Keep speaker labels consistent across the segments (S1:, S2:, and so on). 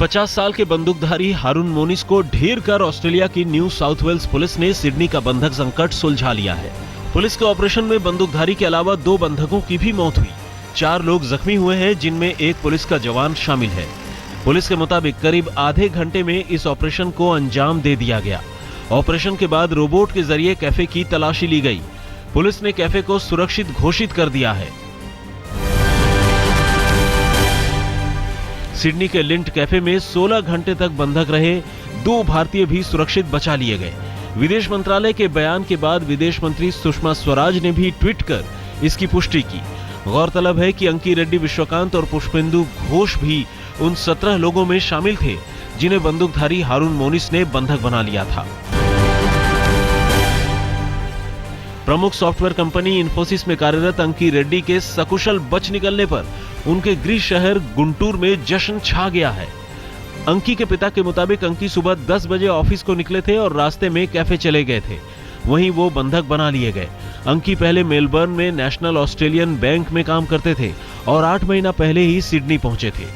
S1: 50 साल के बंदूकधारी हारून मोनिस को ढेर कर ऑस्ट्रेलिया की न्यू साउथ वेल्स पुलिस ने सिडनी का बंधक संकट सुलझा लिया है। पुलिस के ऑपरेशन में बंदूकधारी के अलावा 2 बंधकों की भी मौत हुई। 4 लोग जख्मी हुए हैं, जिनमें एक पुलिस का जवान शामिल है। पुलिस के मुताबिक करीब आधे घंटे में इस ऑपरेशन को अंजाम दे दिया गया। ऑपरेशन के बाद रोबोट के जरिए कैफे की तलाशी ली गई। पुलिस ने कैफे को सुरक्षित घोषित कर दिया है। सिडनी के लिंट कैफे में 16 घंटे तक बंधक रहे 2 भारतीय भी सुरक्षित बचा लिए गए। विदेश मंत्रालय के बयान के बाद विदेश मंत्री सुषमा स्वराज ने भी ट्वीट कर इसकी पुष्टि की। गौरतलब है कि अंकी रेड्डी विश्वकांत और पुष्पेंदु घोष भी उन 17 लोगों में शामिल थे जिन्हें बंदूकधारी हारून मोनिस ने बंधक बना लिया था। प्रमुख सॉफ्टवेयर कंपनी इन्फोसिस में कार्यरत अंकी रेड्डी के सकुशल बच निकलने पर उनके गृह शहर गुंटूर में जश्न छा गया है। अंकी के पिता के मुताबिक अंकी सुबह 10 बजे ऑफिस को निकले थे और रास्ते में कैफे चले गए थे, वहीं वो बंधक बना लिए गए। अंकी पहले मेलबर्न में नेशनल ऑस्ट्रेलियन बैंक में काम करते थे और 8 महीना पहले ही सिडनी पहुंचे थे।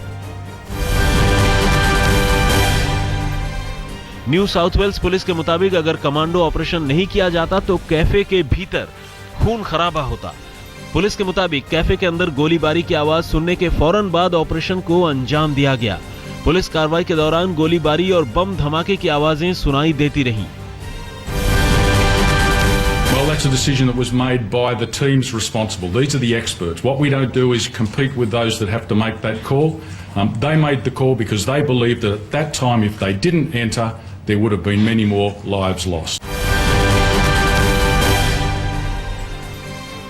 S1: न्यू साउथ वेल्स पुलिस के मुताबिक अगर कमांडो ऑपरेशन नहीं किया जाता तो कैफे के भीतर खून खराबा होता। पुलिस के मुताबिक कैफे के अंदर गोलीबारी की आवाज सुनने के फौरन बाद ऑपरेशन को अंजाम दिया गया। पुलिस कार्रवाई के दौरान गोलीबारी और बम धमाके की आवाजें सुनाई देती रहीं।
S2: Well, that's a decision that was made by the teams responsible. These are the experts. What we don't do is compete with those that have to make that call. They made the call because they believed that at that time, if they didn't enter, there would have been many more lives lost.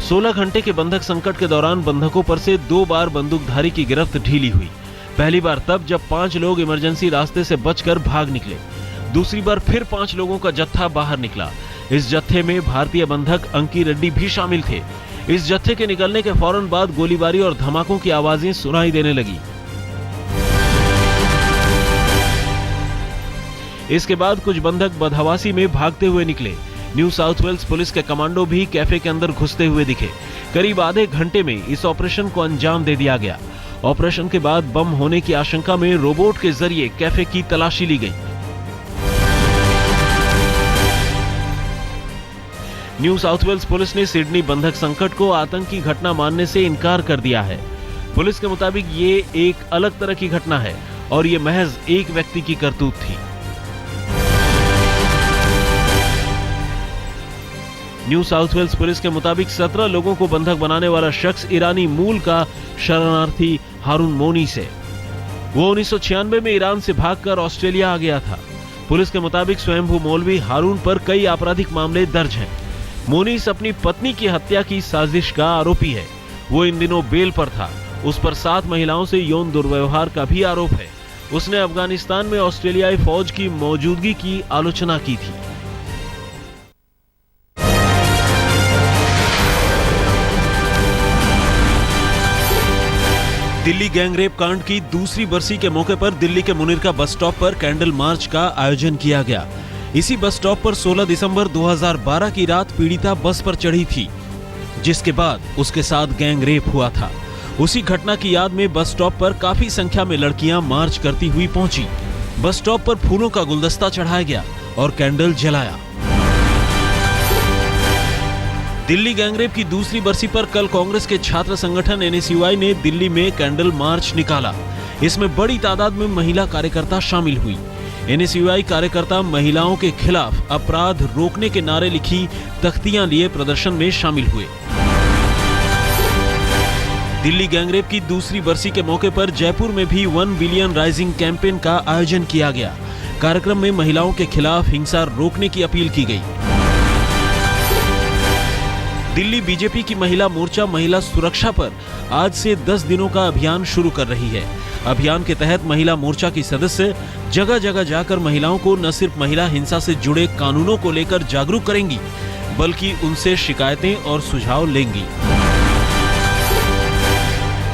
S1: 16 घंटे के बंधक संकट के दौरान बंधकों पर से 2 बार बंदूकधारी की गिरफ्त ढीली हुई। पहली बार तब जब 5 लोग इमरजेंसी रास्ते से बचकर भाग निकले। दूसरी बार फिर 5 लोगों का जत्था बाहर निकला। इस जत्थे में भारतीय बंधक अंकी रेड्डी भी शामिल थे। इस जत्थे के निकलने के फौरन बाद गोलीबारी और धमाकों की आवाजें सुनाई देने लगी। इसके बाद कुछ बंधक बदहवासी में भागते हुए निकले। न्यू साउथ वेल्स पुलिस के कमांडो भी कैफे के अंदर घुसते हुए दिखे। करीब आधे घंटे में इस ऑपरेशन को अंजाम दे दिया गया। ऑपरेशन के बाद बम होने की आशंका में रोबोट के जरिए कैफे की तलाशी ली गई। न्यू साउथ वेल्स पुलिस ने सिडनी बंधक संकट को आतंकी घटना मानने से इनकार कर दिया है। पुलिस के मुताबिक ये एक अलग तरह की घटना है और ये महज एक व्यक्ति की करतूत थी। न्यू साउथ वेल्स पुलिस के मुताबिक 17 लोगों को बंधक बनाने वाला शख्स ईरानी मूल का शरणार्थी हारून मोनिस है। वो 1996 में ईरान से भागकर ऑस्ट्रेलिया आ गया था। पुलिस के मुताबिक स्वयंभू मौलवी हारून पर कई आपराधिक मामले दर्ज हैं। मोनिस अपनी पत्नी की हत्या की साजिश का आरोपी है। वो इन दिनों बेल पर था। उस पर 7 महिलाओं से यौन दुर्व्यवहार का भी आरोप है। उसने अफगानिस्तान में ऑस्ट्रेलियाई फौज की मौजूदगी की आलोचना की थी। दिल्ली गैंगरेप कांड की दूसरी बरसी के मौके पर दिल्ली के मुनिरका बस स्टॉप पर कैंडल मार्च का आयोजन किया गया। इसी बस स्टॉप पर 16 दिसंबर 2012 की रात पीड़िता बस पर चढ़ी थी, जिसके बाद उसके साथ गैंगरेप हुआ था। उसी घटना की याद में बस स्टॉप पर काफी संख्या में लड़कियां मार्च करती हुई पहुंची। बस स्टॉप पर फूलों का गुलदस्ता चढ़ाया गया और कैंडल जलाया। दिल्ली गैंगरेप की दूसरी बरसी पर कल कांग्रेस के छात्र संगठन NSUI ने दिल्ली में कैंडल मार्च निकाला। इसमें बड़ी तादाद में महिला कार्यकर्ता शामिल हुई। NSUI कार्यकर्ता महिलाओं के खिलाफ अपराध रोकने के नारे लिखी तख्तियां लिए प्रदर्शन में शामिल हुए। दिल्ली गैंगरेप की दूसरी बरसी के मौके पर जयपुर में भी 1 बिलियन राइजिंग कैंपेन का आयोजन किया गया। कार्यक्रम में महिलाओं के खिलाफ हिंसा रोकने की अपील की गई। दिल्ली बीजेपी की महिला मोर्चा महिला सुरक्षा पर आज से 10 दिनों का अभियान शुरू कर रही है। अभियान के तहत महिला मोर्चा की सदस्य जगह जगह जाकर महिलाओं को न सिर्फ महिला हिंसा से जुड़े कानूनों को लेकर जागरूक करेंगी, बल्कि उनसे शिकायतें और सुझाव लेंगी।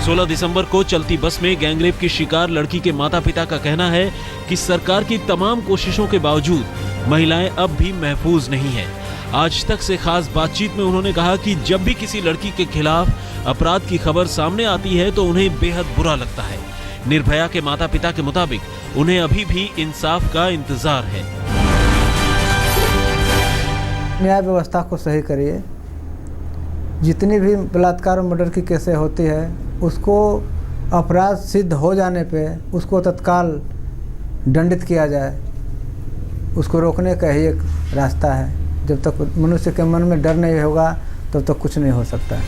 S1: 16 दिसंबर को चलती बस में गैंगरेप की शिकार लड़की के माता पिता का कहना है कि सरकार की तमाम कोशिशों के बावजूद महिलाएं अब भी महफूज नहीं हैं। आज तक से खास बातचीत में उन्होंने कहा कि जब भी किसी लड़की के खिलाफ अपराध की खबर सामने आती है तो उन्हें बेहद बुरा लगता है। निर्भया के माता पिता के मुताबिक उन्हें अभी भी इंसाफ का इंतजार है।
S3: न्याय व्यवस्था को सही करिए। जितनी भी बलात्कार और मर्डर की केसें होती है उसको अपराध सिद्ध हो जाने पे उसको तत्काल दंडित किया जाए। उसको रोकने का ही एक रास्ता है। जब तक मनुष्य के मन में डर नहीं होगा तब तक कुछ नहीं हो सकता है।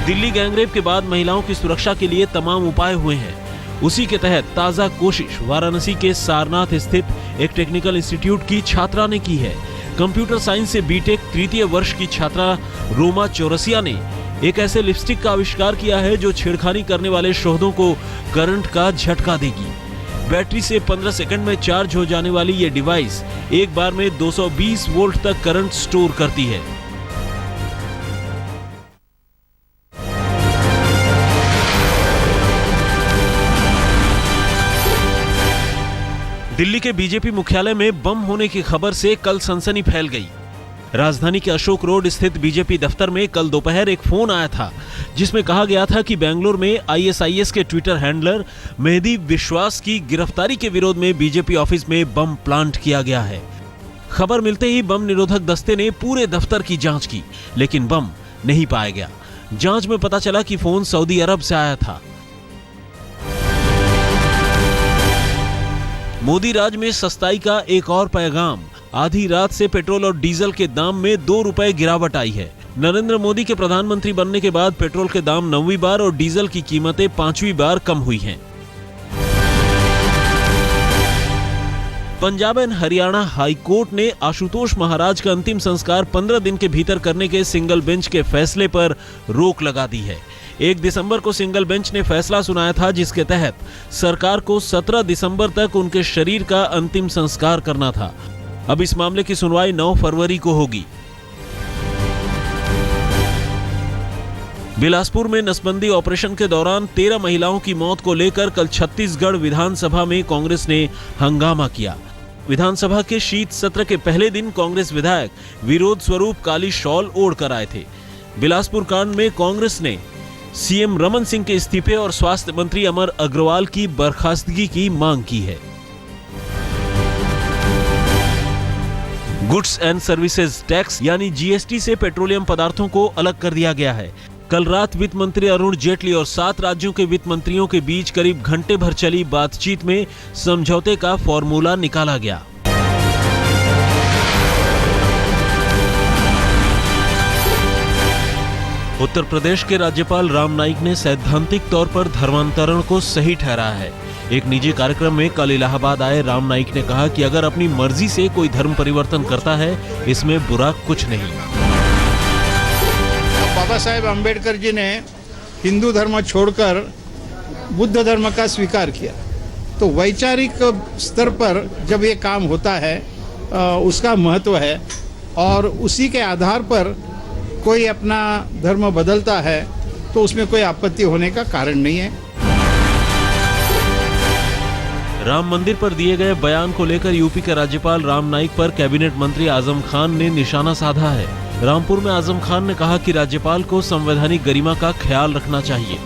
S1: दिल्ली गैंगरेप के बाद महिलाओं की सुरक्षा के लिए तमाम उपाय हुए हैं। उसी के तहत ताजा कोशिश वाराणसी के सारनाथ स्थित एक टेक्निकल इंस्टीट्यूट की छात्रा ने की है। कंप्यूटर साइंस से बीटेक तृतीय वर्ष की छात्रा रोमा चौरसिया ने एक ऐसे लिपस्टिक का आविष्कार किया है जो छेड़खानी करने वाले शोधों को करंट का झटका देगी। बैटरी से 15 सेकंड में चार्ज हो जाने वाली ये डिवाइस एक बार में 220 वोल्ट तक करंट स्टोर करती है। दिल्ली के बीजेपी मुख्यालय में बम होने की खबर से कल सनसनी फैल गई। राजधानी के अशोक रोड स्थित बीजेपी दफ्तर में कल दोपहर एक फोन आया था जिसमें कहा गया था कि बेंगलुरु में आईएसआईएस के ट्विटर हैंडलर मेहदी विश्वास की गिरफ्तारी के विरोध में बीजेपी ऑफिस में बम प्लांट किया गया है। खबर मिलते ही बम निरोधक दस्ते ने पूरे दफ्तर की जांच की, लेकिन बम नहीं पाया गया। जांच में पता चला कि फोन सऊदी अरब से आया था। मोदी राज में सस्ताई का एक और पैगाम। आधी रात से पेट्रोल और डीजल के दाम में 2 रुपए गिरावट आई है। नरेंद्र मोदी के प्रधानमंत्री बनने के बाद पेट्रोल के दाम 9वीं बार और डीजल की कीमतें 5वीं बार कम हुई हैं। Punjab and Haryana high court ने आशुतोष महाराज का अंतिम संस्कार 15 दिन के भीतर करने के सिंगल बेंच के फैसले पर रोक लगा दी है। 1 दिसंबर को सिंगल बेंच ने फैसला सुनाया था जिसके तहत सरकार को 17 दिसंबर तक उनके शरीर का अंतिम संस्कार करना था। अब इस मामले की सुनवाई 9 फरवरी को होगी। बिलासपुर में नसबंदी ऑपरेशन के दौरान 13 महिलाओं की मौत को लेकर कल छत्तीसगढ़ विधानसभा में कांग्रेस ने हंगामा किया। विधानसभा के शीत सत्र के पहले दिन कांग्रेस विधायक विरोध स्वरूप काली शॉल ओढ़कर आए थे। बिलासपुर कांड में कांग्रेस ने सीएम रमन सिंह के इस्तीफे और स्वास्थ्य मंत्री अमर अग्रवाल की बर्खास्तगी की मांग की है। गुड्स एंड सर्विसेज टैक्स यानी जीएसटी से पेट्रोलियम पदार्थों को अलग कर दिया गया है। कल रात वित्त मंत्री अरुण जेटली और 7 राज्यों के वित्त मंत्रियों के बीच करीब घंटे भर चली बातचीत में समझौते का फॉर्मूला निकाला गया। उत्तर प्रदेश के राज्यपाल राम नाईक ने सैद्धांतिक तौर पर धर्मांतरण को सही ठहराया है। एक निजी कार्यक्रम में कल इलाहाबाद आए राम नाईक ने कहा कि अगर अपनी मर्जी से कोई धर्म परिवर्तन करता है इसमें बुरा कुछ नहीं।
S4: बाबा साहेब अम्बेडकर जी ने हिंदू धर्म छोड़कर बुद्ध धर्म का स्वीकार किया, तो वैचारिक स्तर पर जब ये काम होता है उसका महत्व है और उसी के आधार पर कोई अपना धर्म बदलता है तो उसमें कोई आपत्ति होने का कारण नहीं है।
S1: राम मंदिर पर दिए गए बयान को लेकर यूपी के राज्यपाल राम नाईक पर कैबिनेट मंत्री आजम खान ने निशाना साधा है। रामपुर में आजम खान ने कहा कि राज्यपाल को संवैधानिक गरिमा का ख्याल रखना चाहिए।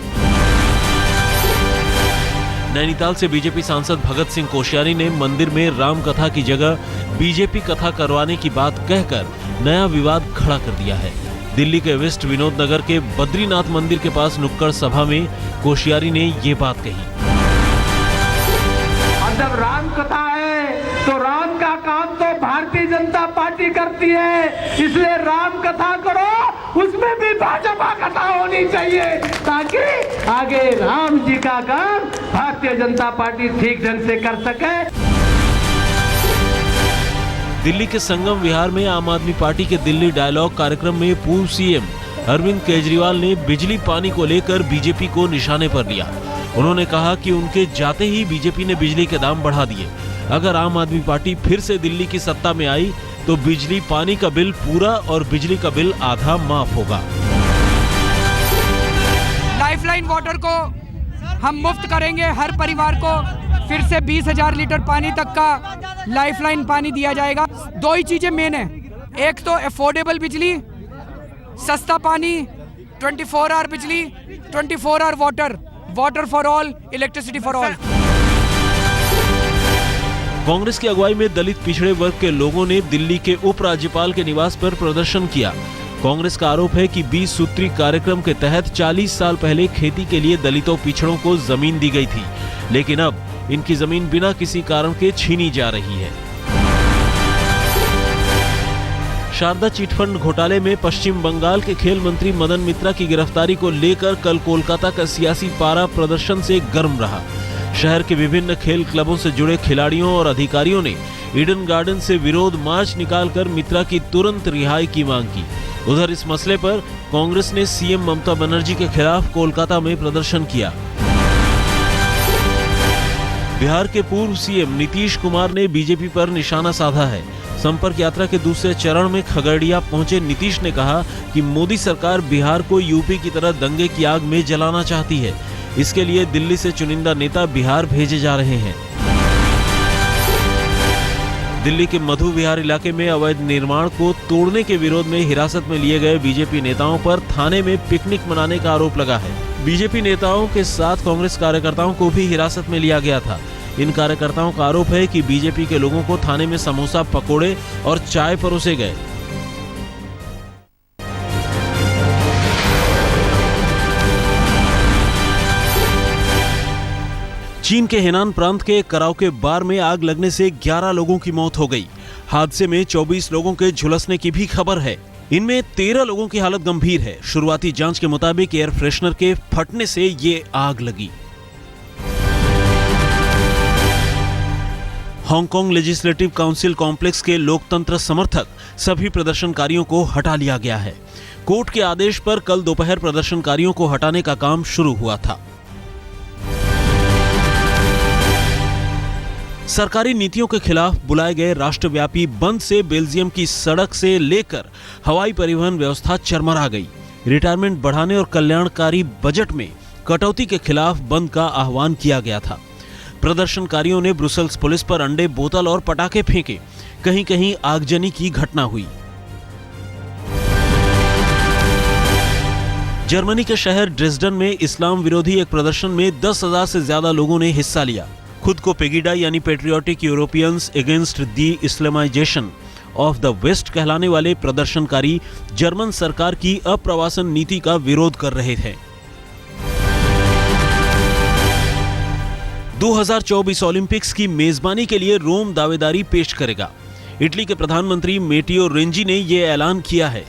S1: नैनीताल से बीजेपी सांसद भगत सिंह कोश्यारी ने मंदिर में राम कथा की जगह बीजेपी कथा करवाने की बात कहकर नया विवाद खड़ा कर दिया है। दिल्ली के वेस्ट विनोद नगर के बद्रीनाथ मंदिर के पास नुक्कड़ सभा में कोश्यारी ने ये बात कही।
S5: जब राम कथा है तो राम का काम तो भारतीय जनता पार्टी करती है, इसलिए राम कथा करो, उसमें भी भाजपा कथा होनी चाहिए ताकि आगे राम जी का काम भारतीय जनता पार्टी ठीक ढंग से कर सके।
S1: दिल्ली के संगम विहार में आम आदमी पार्टी के दिल्ली डायलॉग कार्यक्रम में पूर्व सीएम अरविंद केजरीवाल ने बिजली पानी को लेकर बीजेपी को निशाने पर लिया। उन्होंने कहा कि उनके जाते ही बीजेपी ने बिजली के दाम बढ़ा दिए। अगर आम आदमी पार्टी फिर से दिल्ली की सत्ता में आई तो बिजली पानी का बिल पूरा और बिजली का बिल आधा माफ होगा।
S6: लाइफलाइन वाटर को हम मुफ्त करेंगे, हर परिवार को फिर से 20,000 लीटर पानी तक का लाइफलाइन पानी दिया जाएगा। 2 ही चीजें मेन है, एक तो अफोर्डेबल बिजली, सस्ता पानी, 24 आवर बिजली, 24 hour water, water for all, electricity for all.
S1: Congress की अगुवाई में दलित पिछड़े वर्ग के लोगों ने दिल्ली के उपराज्यपाल के निवास पर प्रदर्शन किया। कांग्रेस का आरोप है कि 20 सूत्री कार्यक्रम के तहत 40 साल पहले खेती के लिए दलितों पिछड़ों को जमीन दी गई थी, लेकिन अब इनकी जमीन बिना किसी कारण के छीनी जा रही है। शारदा चिटफंड घोटाले में पश्चिम बंगाल के खेल मंत्री मदन मित्रा की गिरफ्तारी को लेकर कल कोलकाता का सियासी पारा प्रदर्शन से गर्म रहा। शहर के विभिन्न खेल क्लबों से जुड़े खिलाड़ियों और अधिकारियों ने ईडन गार्डन से विरोध मार्च निकालकर मित्रा की तुरंत रिहाई की मांग की। उधर इस मसले पर कांग्रेस ने सीएम ममता बनर्जी के खिलाफ कोलकाता में प्रदर्शन किया। बिहार के पूर्व सीएम नीतीश कुमार ने बीजेपी पर निशाना साधा है। संपर्क यात्रा के दूसरे चरण में खगड़िया पहुंचे नीतीश ने कहा कि मोदी सरकार बिहार को यूपी की तरह दंगे की आग में जलाना चाहती है। इसके लिए दिल्ली से चुनिंदा नेता बिहार भेजे जा रहे हैं। दिल्ली के मधु विहार इलाके में अवैध निर्माण को तोड़ने के विरोध में हिरासत में लिए गए बीजेपी नेताओं पर थाने में पिकनिक मनाने का आरोप लगा है। बीजेपी नेताओं के साथ कांग्रेस कार्यकर्ताओं को भी हिरासत में लिया गया था। इन कार्यकर्ताओं का आरोप है कि बीजेपी के लोगों को थाने में समोसा, पकोड़े और चाय परोसे गए। चीन के हेनान प्रांत के कराओके बार में आग लगने से 11 लोगों की मौत हो गई। हादसे में 24 लोगों के झुलसने की भी खबर है। इनमें 13 लोगों की हालत गंभीर है। शुरुआती जांच के मुताबिक एयर फ्रेशनर के फटने से ये आग लगी। हांगकांग लेजिस्लेटिव काउंसिल कॉम्प्लेक्स के लोकतंत्र समर्थक सभी प्रदर्शनकारियों को हटा लिया गया है। कोर्ट के आदेश पर कल दोपहर प्रदर्शनकारियों को हटाने का काम शुरू हुआ था। सरकारी नीतियों के खिलाफ बुलाए गए राष्ट्रव्यापी बंद से बेल्जियम की सड़क से लेकर हवाई परिवहन व्यवस्था चरमरा गई। रिटायरमेंट बढ़ाने और कल्याणकारी बजट में कटौती के खिलाफ बंद का आह्वान किया गया था। प्रदर्शनकारियों ने ब्रुसेल्स पुलिस पर अंडे, बोतल और पटाखे फेंके। कहीं कहीं आगजनी की घटना हुई। जर्मनी के शहर ड्रेसडन में इस्लाम विरोधी एक प्रदर्शन में 10,000 से ज्यादा लोगों ने हिस्सा लिया। खुद को पेगिडा यानी patriotic Europeans against the Islamization of the West कहलाने वाले प्रदर्शनकारी जर्मन सरकार की अप्रवासन नीति का विरोध कर रहे थे। 2024 ओलंपिक्स की मेजबानी के लिए रोम दावेदारी पेश करेगा। इटली के प्रधानमंत्री मेटियो रेंजी ने यह ऐलान किया है।